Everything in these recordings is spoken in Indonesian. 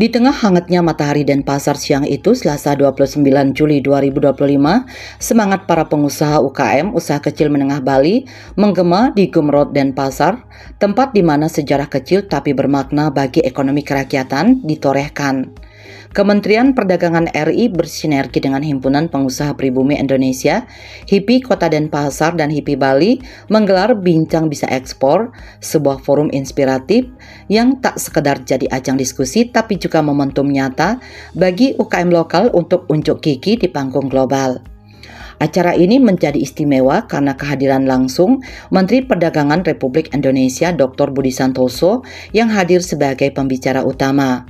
Di tengah hangatnya matahari Denpasar siang itu, Selasa 29 Juli 2025, semangat para pengusaha UKM usaha kecil menengah Bali menggema di Gumrot Denpasar, tempat di mana sejarah kecil tapi bermakna bagi ekonomi kerakyatan ditorehkan. Kementerian Perdagangan RI bersinergi dengan Himpunan Pengusaha Pribumi Indonesia, HIPI Kota Denpasar dan HIPI Bali menggelar Bincang Bisa Ekspor, sebuah forum inspiratif yang tak sekedar jadi ajang diskusi tapi juga momentum nyata bagi UKM lokal untuk unjuk gigi di panggung global. Acara ini menjadi istimewa karena kehadiran langsung Menteri Perdagangan Republik Indonesia Dr. Budi Santoso yang hadir sebagai pembicara utama.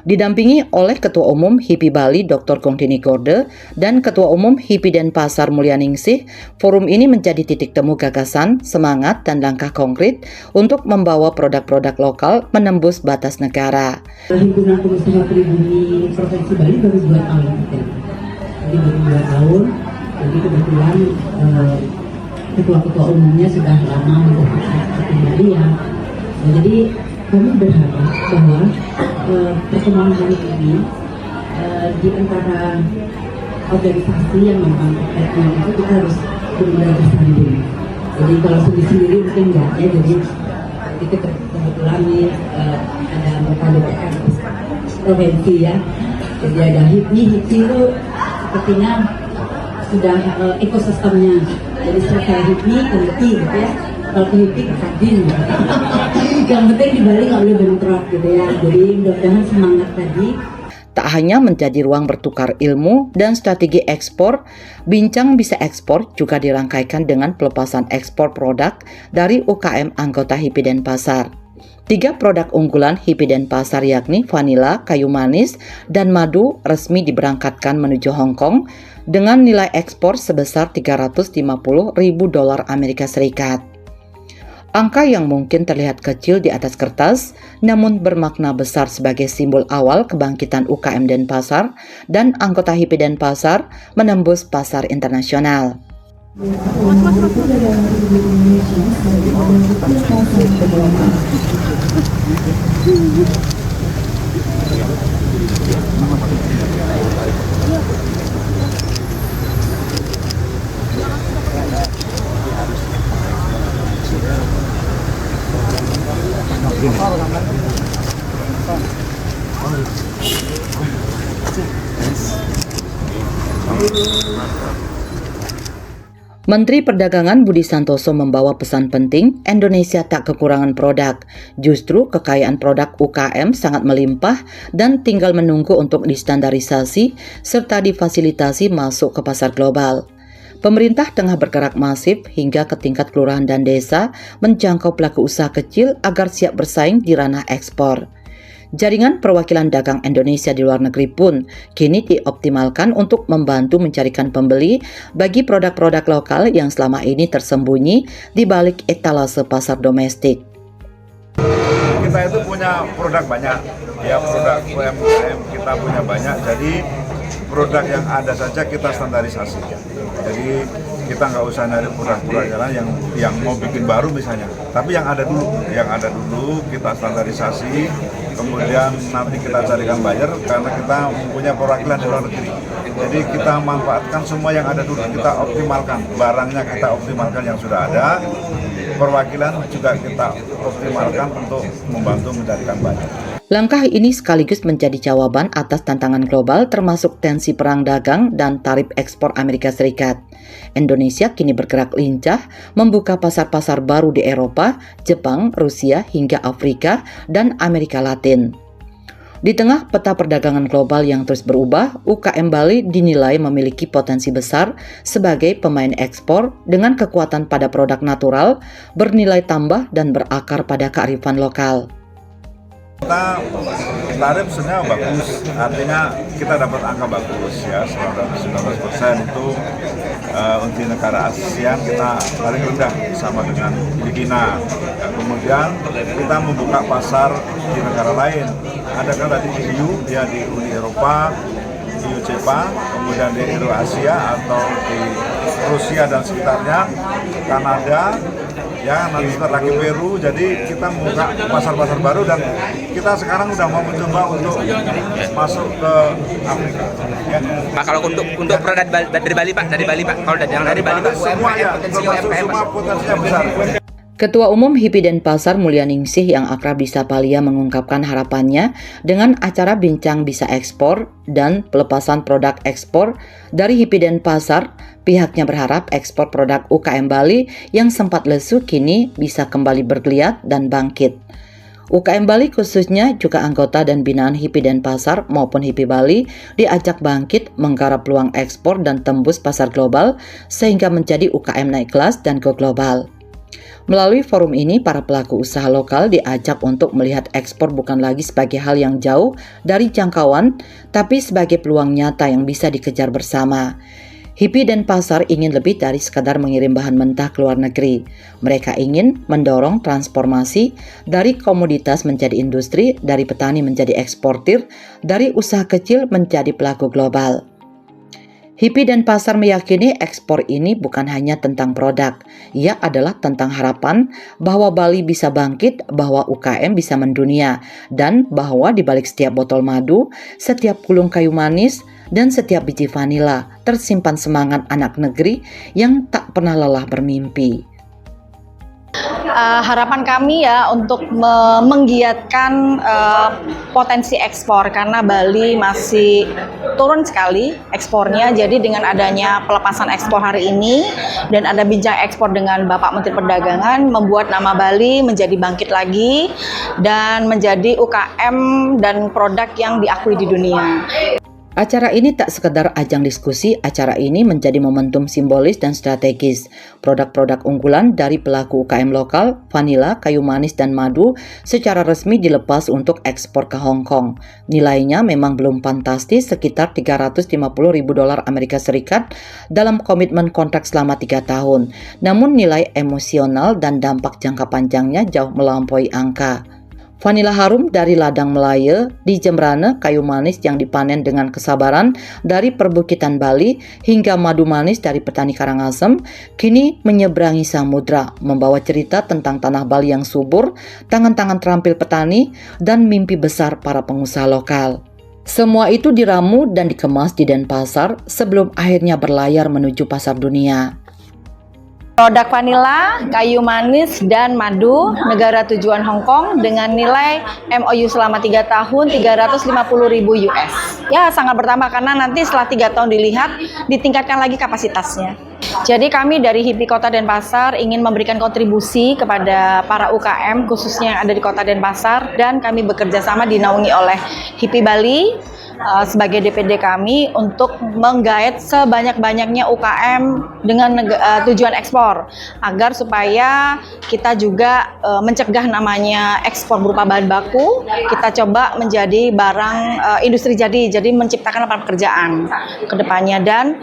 Didampingi oleh Ketua Umum HIPI Bali Dr. Gongdini Gorde dan Ketua Umum HIPI Denpasar Mulyaningsih, forum ini menjadi titik temu gagasan, semangat, dan langkah konkret untuk membawa produk-produk lokal menembus batas negara. Himpunan Pengusaha Pribumi Provinsi Bali baru 2 tahun, jadi baru 2 tahun, jadi kebetulan ketua-ketua umumnya sudah lama seperti Maria. Jadi kami berharap bahwa pertemuan hari ini di antara organisasi yang memang terkait itu kita harus benar-benar bersanding. Jadi kalau sendiri mungkin enggak ya. Jadi kita kebetulan nih ada anggota DPR provinsi ya. Jadi ada HIPI itu sepertinya sudah ekosistemnya. Jadi setelah HIPI ke HIPI gitu ya. Kalau ke HIPI ke Kadin. Yang penting di Bali nggak boleh bentrok gitu ya. Jadi mudah-mudahan semangat tadi. Tak hanya menjadi ruang bertukar ilmu dan strategi ekspor, Bincang Bisa Ekspor juga dirangkaikan dengan pelepasan ekspor produk dari UKM anggota HIPI Denpasar. 3 produk unggulan HIPI Denpasar yakni vanila, kayu manis, dan madu resmi diberangkatkan menuju Hong Kong dengan nilai ekspor sebesar $350.000 Amerika Serikat. Angka yang mungkin terlihat kecil di atas kertas, namun bermakna besar sebagai simbol awal kebangkitan UKM Denpasar dan anggota HIPI Denpasar menembus pasar internasional. Menteri Perdagangan Budi Santoso membawa pesan penting, Indonesia tak kekurangan produk. Justru kekayaan produk UKM sangat melimpah dan tinggal menunggu untuk distandarisasi serta difasilitasi masuk ke pasar global. Pemerintah tengah bergerak masif hingga ke tingkat kelurahan dan desa menjangkau pelaku usaha kecil agar siap bersaing di ranah ekspor. Jaringan perwakilan dagang Indonesia di luar negeri pun kini dioptimalkan untuk membantu mencarikan pembeli bagi produk-produk lokal yang selama ini tersembunyi di balik etalase pasar domestik. Kita itu punya produk banyak, ya produk UMKM kita punya banyak, jadi produk yang ada saja kita standarisasi. Jadi kita nggak usah nyari produk-produk yang mau bikin baru misalnya, tapi yang ada dulu kita standarisasi, kemudian nanti kita carikan buyer karena kita mempunyai perwakilan di luar negeri. Jadi kita manfaatkan semua yang ada dulu, kita optimalkan barangnya, kita optimalkan yang sudah ada, perwakilan juga kita optimalkan untuk membantu mencarikan buyer. Langkah ini sekaligus menjadi jawaban atas tantangan global termasuk tensi perang dagang dan tarif ekspor Amerika Serikat. Indonesia kini bergerak lincah membuka pasar-pasar baru di Eropa, Jepang, Rusia, hingga Afrika dan Amerika Latin. Di tengah peta perdagangan global yang terus berubah, UKM Bali dinilai memiliki potensi besar sebagai pemain ekspor dengan kekuatan pada produk natural, bernilai tambah dan berakar pada kearifan lokal. Kita tarif sebenarnya bagus, artinya kita dapat angka bagus ya, 19% itu untuk negara ASEAN kita paling rendah sama dengan Filipina. Kemudian kita membuka pasar di negara lain, ada kan tadi di EU, ya di Uni Eropa, di Jepang, kemudian di Euro Asia atau di Rusia dan sekitarnya, Kanada, ya nanti setelah lagi Peru, jadi kita membuka pasar-pasar baru dan kita sekarang udah mau mencoba untuk masuk ke Afrika. Ya. Pak, kalau untuk produk dari Bali Pak, kalau yang dari Bali Pak, semua ya, termasuk semua potensinya besar. Ketua Umum HIPI Denpasar Mulyaningsih yang akrab disapa Lia mengungkapkan harapannya dengan acara Bincang Bisa Ekspor dan pelepasan produk ekspor dari HIPI Denpasar, pihaknya berharap ekspor produk UKM Bali yang sempat lesu kini bisa kembali bergeliat dan bangkit. UKM Bali khususnya juga anggota dan binaan HIPI Denpasar maupun HIPI Bali diajak bangkit menggarap peluang ekspor dan tembus pasar global sehingga menjadi UKM naik kelas dan go global. Melalui forum ini, para pelaku usaha lokal diajak untuk melihat ekspor bukan lagi sebagai hal yang jauh dari jangkauan, tapi sebagai peluang nyata yang bisa dikejar bersama. HIPI Denpasar ingin lebih dari sekadar mengirim bahan mentah ke luar negeri. Mereka ingin mendorong transformasi dari komoditas menjadi industri, dari petani menjadi eksportir, dari usaha kecil menjadi pelaku global. HIPI Denpasar meyakini ekspor ini bukan hanya tentang produk, ia adalah tentang harapan bahwa Bali bisa bangkit, bahwa UKM bisa mendunia, dan bahwa di balik setiap botol madu, setiap gulung kayu manis, dan setiap biji vanila tersimpan semangat anak negeri yang tak pernah lelah bermimpi. Harapan kami ya untuk menggiatkan potensi ekspor karena Bali masih turun sekali ekspornya. Jadi dengan adanya pelepasan ekspor hari ini dan ada bincang ekspor dengan Bapak Menteri Perdagangan membuat nama Bali menjadi bangkit lagi dan menjadi UKM dan produk yang diakui di dunia. Acara ini tak sekedar ajang diskusi, acara ini menjadi momentum simbolis dan strategis. Produk-produk unggulan dari pelaku UKM lokal, vanila, kayu manis, dan madu secara resmi dilepas untuk ekspor ke Hong Kong. Nilainya memang belum fantastis, sekitar $350.000 Amerika Serikat dalam komitmen kontrak selama 3 tahun. Namun nilai emosional dan dampak jangka panjangnya jauh melampaui angka. Vanila harum dari ladang Melaya di Jembrana, kayu manis yang dipanen dengan kesabaran dari perbukitan Bali, hingga madu manis dari petani Karangasem, kini menyeberangi samudra, membawa cerita tentang tanah Bali yang subur, tangan-tangan terampil petani, dan mimpi besar para pengusaha lokal. Semua itu diramu dan dikemas di Denpasar sebelum akhirnya berlayar menuju pasar dunia. Produk vanila, kayu manis, dan madu, negara tujuan Hong Kong dengan nilai MOU selama 3 tahun $350.000 US. Ya sangat bertambah karena nanti setelah 3 tahun dilihat ditingkatkan lagi kapasitasnya. Jadi kami dari HIPI Kota Denpasar ingin memberikan kontribusi kepada para UKM khususnya yang ada di Kota Denpasar dan kami bekerja sama dinaungi oleh HIPI Bali sebagai DPD kami untuk menggait sebanyak-banyaknya UKM dengan tujuan ekspor agar supaya kita juga mencegah namanya ekspor berupa bahan baku, kita coba menjadi barang industri jadi menciptakan lapangan pekerjaan ke depannya. Dan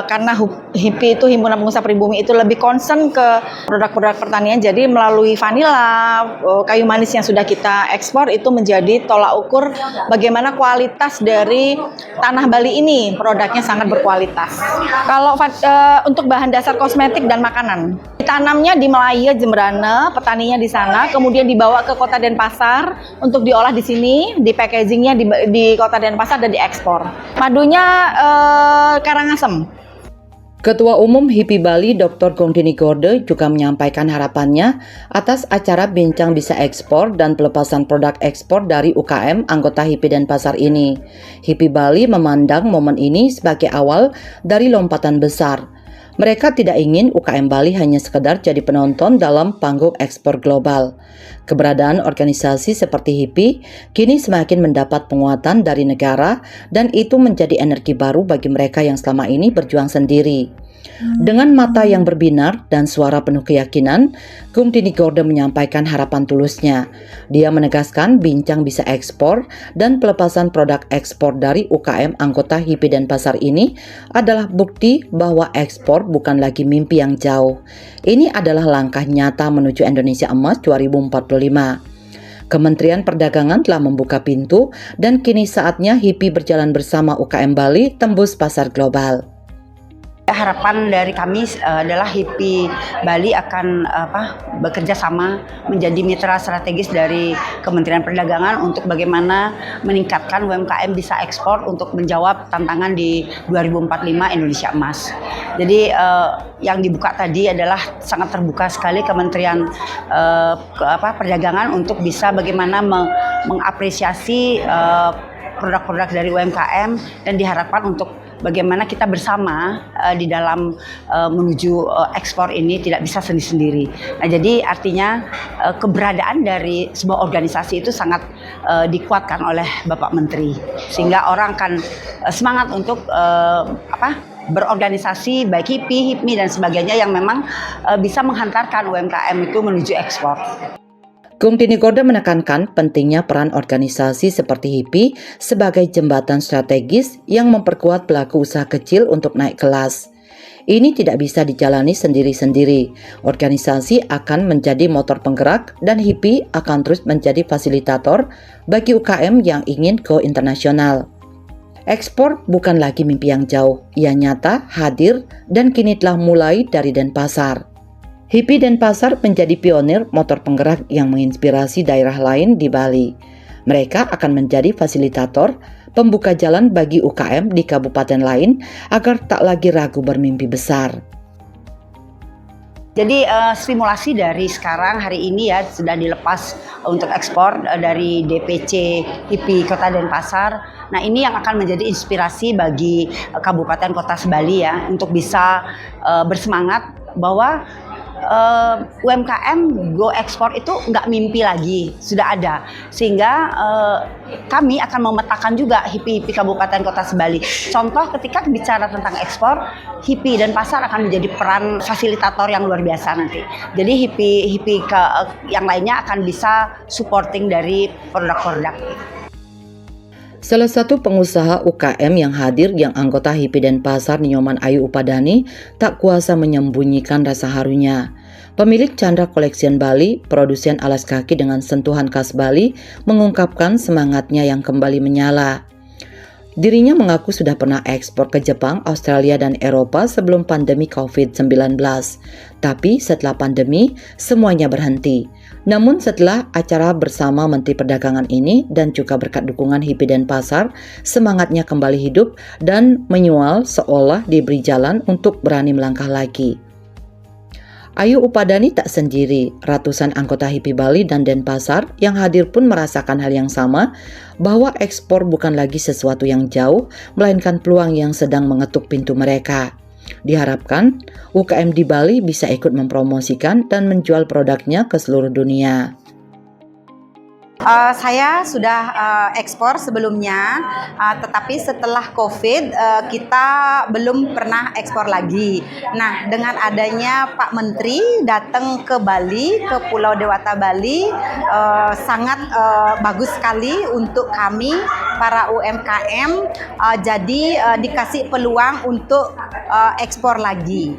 karena HIPI itu Himpunan Pengusaha Pribumi itu lebih concern ke produk-produk pertanian, jadi melalui vanila, kayu manis yang sudah kita ekspor itu menjadi tolak ukur bagaimana kualitas dari tanah Bali ini, produknya sangat berkualitas. Kalau untuk bahan dasar kosmetik dan makanan, ditanamnya di Melaya, Jembrana, petaninya di sana, kemudian dibawa ke Kota Denpasar untuk diolah di sini, di packagingnya di Kota Denpasar dan diekspor. Madunya Karangasem. Ketua Umum HIPI Bali Dr. Gongdini Gorde juga menyampaikan harapannya atas acara Bincang Bisa Ekspor dan pelepasan produk ekspor dari UKM anggota HIPI Denpasar ini. HIPI Bali memandang momen ini sebagai awal dari lompatan besar. Mereka tidak ingin UKM Bali hanya sekedar jadi penonton dalam panggung ekspor global. Keberadaan organisasi seperti HIPI kini semakin mendapat penguatan dari negara dan itu menjadi energi baru bagi mereka yang selama ini berjuang sendiri. Dengan mata yang berbinar dan suara penuh keyakinan, Gongdini Gorde menyampaikan harapan tulusnya. Dia menegaskan Bincang Bisa Ekspor dan pelepasan produk ekspor dari UKM anggota HIPI Denpasar ini adalah bukti bahwa ekspor bukan lagi mimpi yang jauh. Ini adalah langkah nyata menuju Indonesia Emas 2045. Kementerian Perdagangan telah membuka pintu dan kini saatnya HIPI berjalan bersama UKM Bali tembus pasar global. Harapan dari kami adalah HIPI Bali akan bekerja sama menjadi mitra strategis dari Kementerian Perdagangan untuk bagaimana meningkatkan UMKM bisa ekspor untuk menjawab tantangan di 2045 Indonesia Emas. Jadi yang dibuka tadi adalah sangat terbuka sekali Kementerian Perdagangan untuk bisa bagaimana mengapresiasi produk-produk dari UMKM dan diharapkan untuk bagaimana kita bersama di dalam menuju ekspor ini tidak bisa sendiri-sendiri. Nah, jadi artinya keberadaan dari sebuah organisasi itu sangat dikuatkan oleh Bapak Menteri, sehingga orang akan semangat untuk berorganisasi baik HIPI, HIPMI dan sebagainya yang memang bisa menghantarkan UMKM itu menuju ekspor. Gung Tinigoda menekankan pentingnya peran organisasi seperti HIPI sebagai jembatan strategis yang memperkuat pelaku usaha kecil untuk naik kelas. Ini tidak bisa dijalani sendiri-sendiri. Organisasi akan menjadi motor penggerak dan HIPI akan terus menjadi fasilitator bagi UKM yang ingin go internasional. Ekspor bukan lagi mimpi yang jauh, ia nyata, hadir, dan kini telah mulai dari Denpasar. HIPI Denpasar menjadi pionir motor penggerak yang menginspirasi daerah lain di Bali. Mereka akan menjadi fasilitator, pembuka jalan bagi UKM di kabupaten lain agar tak lagi ragu bermimpi besar. Jadi stimulasi dari sekarang hari ini ya sudah dilepas untuk ekspor dari DPC HIPI Kota Denpasar. Nah, ini yang akan menjadi inspirasi bagi kabupaten kota Bali ya untuk bisa bersemangat bahwa UMKM go ekspor itu nggak mimpi lagi, sudah ada. Sehingga kami akan memetakan juga HIPI Kabupaten Kota Bali. Contoh ketika bicara tentang ekspor, HIPI dan pasar akan menjadi peran fasilitator yang luar biasa nanti. Jadi HIPI yang lainnya akan bisa supporting dari produk-produk. Salah satu pengusaha UKM yang hadir yang anggota HIPI Denpasar Nyoman Ayu Upadani tak kuasa menyembunyikan rasa harunya. Pemilik Chandra Collection Bali, produsen alas kaki dengan sentuhan khas Bali, mengungkapkan semangatnya yang kembali menyala. Dirinya mengaku sudah pernah ekspor ke Jepang, Australia, dan Eropa sebelum pandemi COVID-19. Tapi setelah pandemi, semuanya berhenti. Namun setelah acara bersama Menteri Perdagangan ini dan juga berkat dukungan HIPI Denpasar, semangatnya kembali hidup dan menyual seolah diberi jalan untuk berani melangkah lagi. Ayu Upadani tak sendiri, ratusan anggota HIPI Bali dan Denpasar yang hadir pun merasakan hal yang sama, bahwa ekspor bukan lagi sesuatu yang jauh, melainkan peluang yang sedang mengetuk pintu mereka. Diharapkan UKM di Bali bisa ikut mempromosikan dan menjual produknya ke seluruh dunia. Saya sudah ekspor sebelumnya, tetapi setelah COVID kita belum pernah ekspor lagi. Nah, dengan adanya Pak Menteri datang ke Bali, ke Pulau Dewata Bali, sangat bagus sekali untuk kami para UMKM. Jadi dikasih peluang untuk ekspor lagi.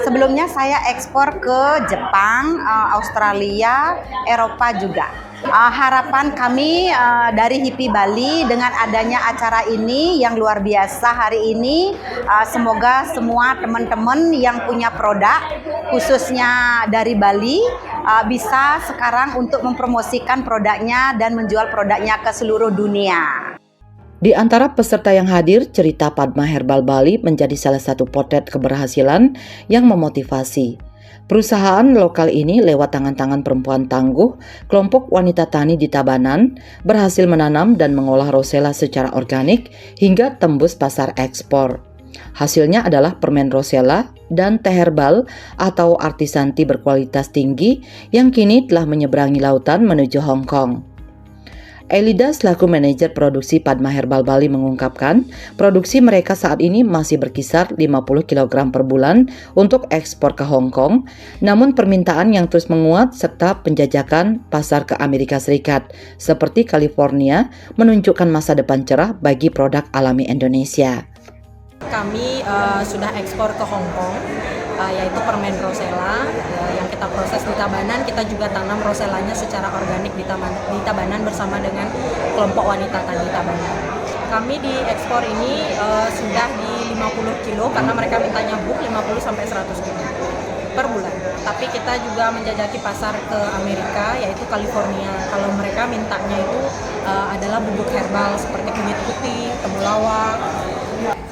Sebelumnya saya ekspor ke Jepang, Australia, Eropa juga. Harapan kami dari HIPI Bali dengan adanya acara ini yang luar biasa hari ini, semoga semua teman-teman yang punya produk khususnya dari Bali bisa sekarang untuk mempromosikan produknya dan menjual produknya ke seluruh dunia. Di antara peserta yang hadir, cerita Padma Herbal Bali menjadi salah satu potret keberhasilan yang memotivasi. Perusahaan lokal ini lewat tangan-tangan perempuan tangguh, kelompok wanita tani di Tabanan, berhasil menanam dan mengolah rosella secara organik hingga tembus pasar ekspor. Hasilnya adalah permen rosella dan teh herbal atau artisan tea berkualitas tinggi yang kini telah menyeberangi lautan menuju Hong Kong. Elida selaku manajer produksi Padma Herbal Bali mengungkapkan, produksi mereka saat ini masih berkisar 50 kg per bulan untuk ekspor ke Hong Kong, namun permintaan yang terus menguat serta penjajakan pasar ke Amerika Serikat seperti California menunjukkan masa depan cerah bagi produk alami Indonesia. Kami sudah ekspor ke Hong Kong, yaitu permen rosella yang kita proses di Tabanan. Kita juga tanam rosellanya secara organik di Tabanan bersama dengan kelompok wanita tani Tabanan. Kami di ekspor ini sudah di 50 kilo karena mereka mintanya book 50 sampai 100 kilo per bulan. Tapi kita juga menjajaki pasar ke Amerika, yaitu California. Kalau mereka mintanya itu adalah bubuk herbal seperti kunyit putih, temulawak.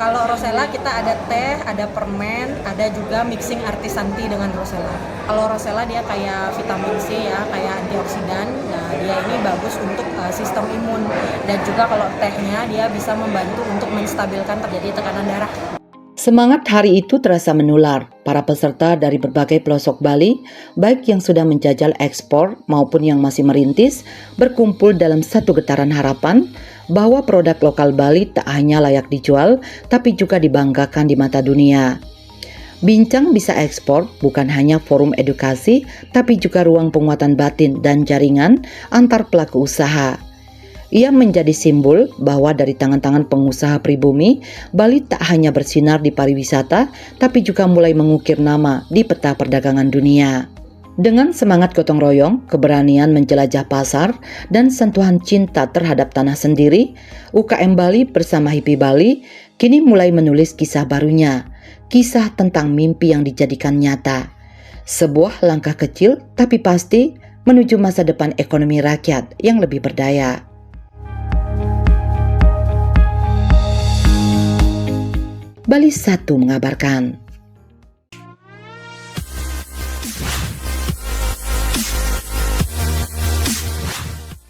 Kalau Rosella kita ada teh, ada permen, ada juga mixing artisan tea dengan Rosella. Kalau Rosella dia kayak vitamin C ya, kayak antioksidan. Nah, dia ini bagus untuk sistem imun, dan juga kalau tehnya dia bisa membantu untuk menstabilkan terjadi tekanan darah. Semangat hari itu terasa menular. Para peserta dari berbagai pelosok Bali, baik yang sudah menjajal ekspor maupun yang masih merintis, berkumpul dalam satu getaran harapan bahwa produk lokal Bali tak hanya layak dijual, tapi juga dibanggakan di mata dunia. Bincang Bisa Ekspor bukan hanya forum edukasi, tapi juga ruang penguatan batin dan jaringan antar pelaku usaha. Ia menjadi simbol bahwa dari tangan-tangan pengusaha pribumi, Bali tak hanya bersinar di pariwisata, tapi juga mulai mengukir nama di peta perdagangan dunia. Dengan semangat gotong royong, keberanian menjelajah pasar, dan sentuhan cinta terhadap tanah sendiri, UKM Bali bersama HIPI Bali kini mulai menulis kisah barunya, kisah tentang mimpi yang dijadikan nyata. Sebuah langkah kecil tapi pasti menuju masa depan ekonomi rakyat yang lebih berdaya. Bali 1 mengabarkan.